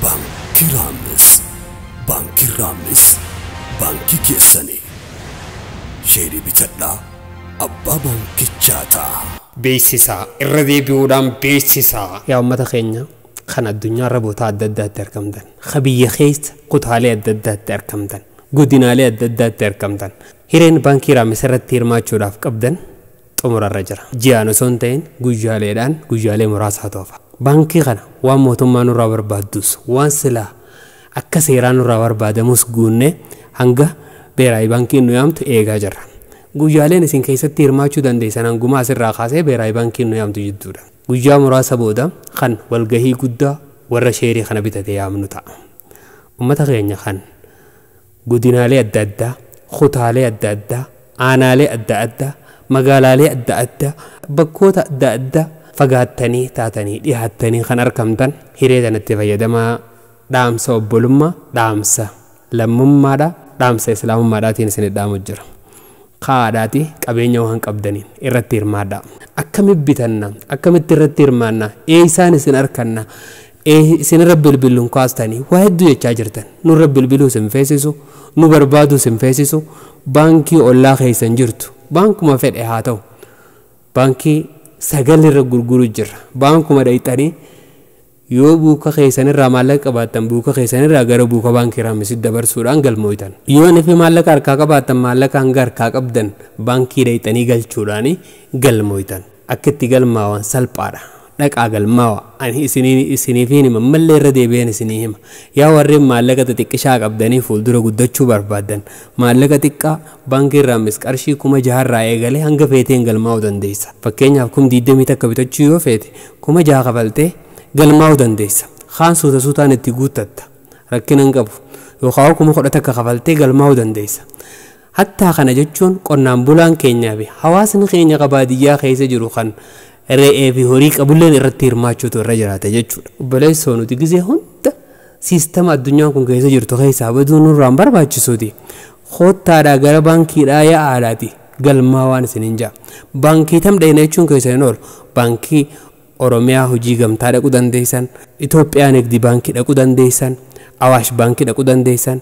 Baankii Raamis baankii keessanii sheerii bitadhaa abbaa baankichaa ta'a. Beeksisaa irra deebi'uudhaan beeksisaa yaa uummata keenya kan addunyaa raboota adda addaatti argamtan biyya keessa kutaalee adda addaatti argamtan godinaalee adda addaatti argamtan hireen baankii Raamis irratti hirmaachuudhaaf qabdan xumurarra jira. Ji'aan osoo hin ta'in guyyaalee muraasaa toofa. Baankii kana waan mootummaan nurraa barbaadus waan silaa akka seeraan nurraa barbaadamus guunne hanga beeraayi baankiin nu yaamtu eegaa jirra. Guyyaaleen isin keessatti hirmaachuu dandeessan hanguma asirraa kaasee beeraayi baankiin nu yaamtu jechuudha. Guyyaa muraasa booda kan walgahii guddaa warra sheerii kana bitatee yaamnu ta'a. Uummata keenya kan godinaalee adda addaa, kutaalee adda addaa, aanaalee adda addaa, magaalaalee adda addaa, bakkoota adda addaa fagaattanii taatanii dhiyaattanii kan argamtan hiree kanatti fayyadamaa dhaamsa obbolummaa, dhaamsa lammummaadha, dhaamsa islaamummaadhaatiin isin dhaamu jira. Qaadhaati qabeenya waan qabdaniin irratti hirmaadha. Akkamitti bitanna, akkamitti irratti hirmaanna, isaan isin arkanna, isin irra bilbiluun kaastanii waa hedduu jechaa jirtan. Nu irra bilbiluu isin feesisu, nu barbaadu isin feesisu, baankii ollaa keessan jirtu, baankuma fedhe haa ta'u, baankii sagal irra gurguru jira. Baankuma dhayxanii yoo buuka keessanirraa maallaqa qabaattan buuka keessanirraa gara buuka baankii Raamisitti dabarsuudhaan galmooytan. Yoo nifi maallaqa harkaa qabaattan maallaqa hanga harkaa qabdan baankii dhayxanii galchuudhaan galmooytan. Akka itti galmaawan salphaadha. Dhaqaa galmaawa ani isiniifiin hima mallee irra deebi'een isinii hima. Yaa warreen maallaqa xixiqqishaa qabdanii fuuldura guddachuu barbaadan maallaqa xiqqaa baankii Raamis qarshii 6,000 eegalee hanga feeteen galmaa'uu dandeessa. Fakkeenyaaf 20 takka bitachuu yoo feete 6,000 kafaltee galmaa'uu dandeessa. Kaan suutaan itti guuttatta rakkina hin qabu yookaan 10,000 takka kafaltee galmaa'uu dandeessa. Hattaa kana jechuun qonnaan bulaan keenyaa fi hawaasni keenya baadiyyaa keessa jiru kan re'ee fi horii qabulleen irratti hirmaachuutu irra jiraata jechuudha. Obboleessoo nuti gizee hunda siistama addunyaan kun keessa jirtu keessaa baduu nurraan barbaachisuuti. Koottaadhaa gara baankiidhaa yaa'aadhaati galmaa waan isin hin jaa. Baankii tamdheena jechuun keessan hin oolu. Baankii Oromiyaa hojii gamtaa dhaquu dandeessan, Itoophiyaan Nigdi baankii dhaquu dandeessan, Awaash baankii dhaquu dandeessan,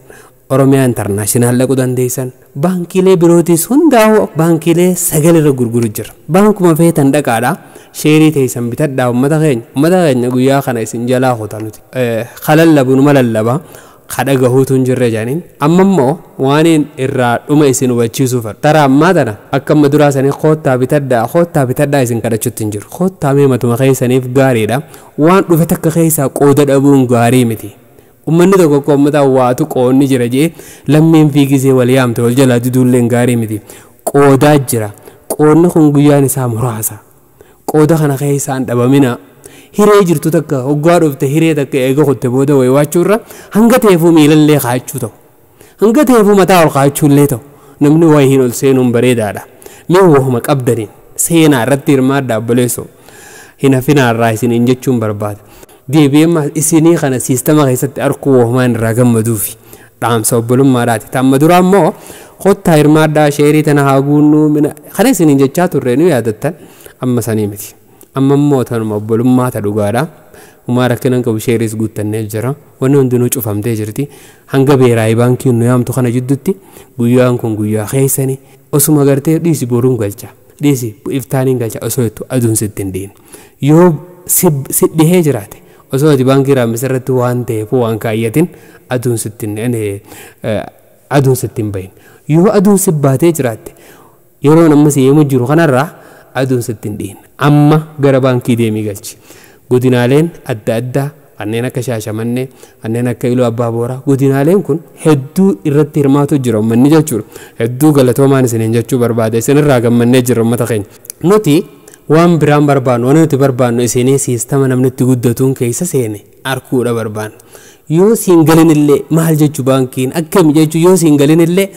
Oromiyaa Intarnaashinaal dhaquu dandeessan, baankiilee birootis hundaa'u baankiilee 9 irra gurguru jira. Baankuma feetan dhaqaadhaa sheerii teessan bitadhaa uummata keenya guyyaa kana isin jalaa hotanuti. Kalallabuun malallabaa kadha gahuutu hin jirre jaaniin amma immoo waan irraa dhuma isin hubachiisuuf tara ammaa tana akka amma duraa sanii koottaa bitadhaa isin kadhachuutti hin jiru. Koottaa meematuma keessaniif gaariidha. Waan dhufe takka keessaa qooda dhabuun gaarii miti. Uummanni tokko uummataa waatu qoonni jira jee lammiin fiigisee wal yaamte wal jalaa diduulleen gaarii miti. Qoodaa jira. Qoonni kun guyyaan isaa muraasa. Qooda kana keessaan dhabamina. Hiree jirtu takka hoggaa dhufte hiree takka eega qotte booda waywaachurra hanga teefuu miilallee kaachuu ta'u. Hanga teefuu mataa ol kaachuullee ta'u. Namni wayiin ol seenuun bareedaadha. Mee wahuma qabdaniin seenaa irratti hirmaadhaa obboleessoo. Hin hafinaarraa isiniin jechuun barbaada. Deebi'eema isinii kana siistama keessatti arkuu wahumaan irraa gammaduufi dhaamsa obbolummaadhaati. Tamma duraa immoo kottaa hirmaadhaa sheerii tana haa guunnuu kana isiniin jechaa turre nu yaadattan amma sanii miti. Amma immoo tanuma obbolummaa ta dhugaadha. Humaa rakkinan qabu sheeriis guuttannee jira. Wanni hundinuu cufamtee jirti. Hanga beeraayi baankiin nu yaamtu kana jidduutti guyyaan kun guyyaa keessanii osuma gartee dhiisi boruun galcha. Dhiisi iftaaniin galcha osoo jettu aduun sitti hin dhiin. Yoo si dhihee jiraate osoo ati baankii Raamis irratti waan ta'eef waan kaayyatin aduun sitti hin bahin. Yoo aduun si baatee jiraatte yeroo namni si yemmuu jiru kanarraa aduun sitti hin dhiin. Amma gara baankii deemii galchi. Godinaaleen adda addaa kanneen akka Shaashamannee, kanneen akka Iluu Abbaa Booraa godinaaleen kun hedduu irratti hirmaatu jira uummanni jechuudha. Hedduu galatoomaan isiniin jechuu barbaada. Isinirraa gammannee jira uummata keenya. Nuti waan biraan barbaannu waan nuti barbaannu isinii siistama namni itti guddatuun keessa seene arkuudha barbaanna. Yoo siin galin illee maal jechuu baankiin akkami jechuu yoo siin galin illee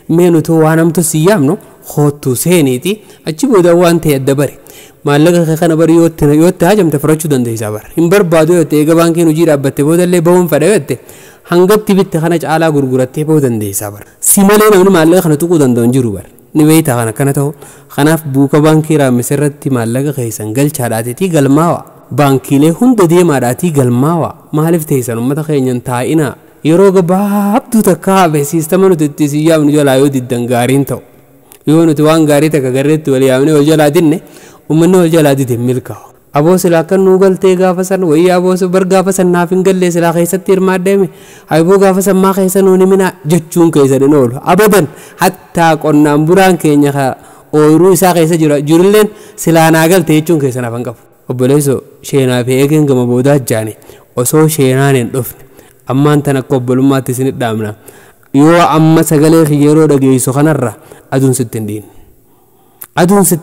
mee nuti waan hamtu si yaamnu hoottuu seeniiti achi booda waan ta'e adda bari. Maallaqa kana bari yoo itti hajamte fudhachuu dandeessaa bara. Hin barbaadu yoo ta'e eega baankiin hojii dhaabbatte booda illee bahuun fedha yoo ta'e hangatti bitte kana caalaa gurgurattee bahuu dandeessaa bara. Si malee namni maallaqa kana tuquu danda'u hin jiru bara. Ni beektaa kana ta'u kanaaf buuka baankii Raamis irratti maallaqa keessan galchaadhaatiitii galmaawa. baankiilee hunda deemaadhaatii galmaawa maaliif teessan uummata keenyan taa'ina yeroo gabaabduu takka hafe siistama nuti itti siyyaamnu jalaa yoo diddan gaariin ta'u yoo nuti waan gaarii takka garreetti wal yaamnee wal jalaa dinne uummanni wal jalaa dide milkaa'u aboo silaa kan nuu galtee gaafa san wayyaa aboo bar gaafa san naaf hin gallee silaa keessatti hirmaaddeeme hayboo gaafa san maa keessa nuuni mina jechuun keessa hin oolu abadan hattaa qonnaan buraan keenya ooyiruu isaa keessa jirulleen silaa naa galtee jechuun keessa naaf hin qabu obboleessoo sheenaa fi eegeen gama boodaa jaani osoo sheenaan hin dhufne ammaan tan akka obbolummaatti isinit dhaamna yoo amma sagalee yeroo dhageessu kanarra aduun sitti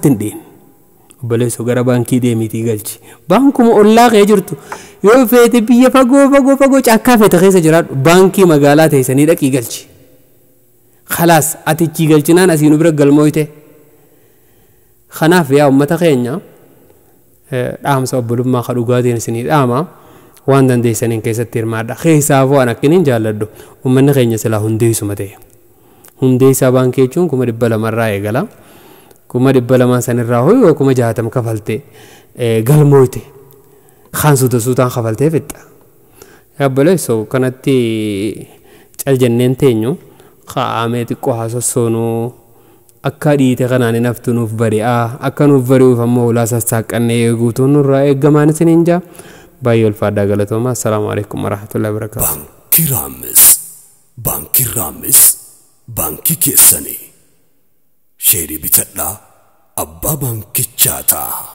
hin dhiin obboleessoo gara baankii deemiitii galchi baankuma ollaa kee jirtu yoo feete biyya fagoo caakkaa feete keessa jiraadhu baankii magaalaa teessanii dhaqii galchi khalaas atichi galchinaan asiinu bira galmooyte kanaaf yaa ummata keenya dhaamsa obbolummaa ka dhugaatiin isinii dhaama waan dandeessaniin keessatti hirmaadha keessaaf waan akkiniin jaalladhu ummanni keenya silaa hundeessuma ta'e hundeessaa baankii jechuun 200 irraa eegala 200 sanirraa hoyoo 60 kafalte galmooyte khaansuuta suutaan kafaltee fixxa yaabboleessoo kanatti cal jenneen teenyu qaamee xiqqoo haasossoonuu akka dhiite kanaan hin haftu nuuf bari'aa akka nuuf bari'uuf ammoo ulaa sassaaqannee eeguutuun nurraa eeggamaan isiniin jaa baay'ee ulfaadhaa galatooma assalaamu alaikum warahmatullahi wabarakaatu baankii raamis baankii keessanii sheerii bitadhaa abbaa baankichaataa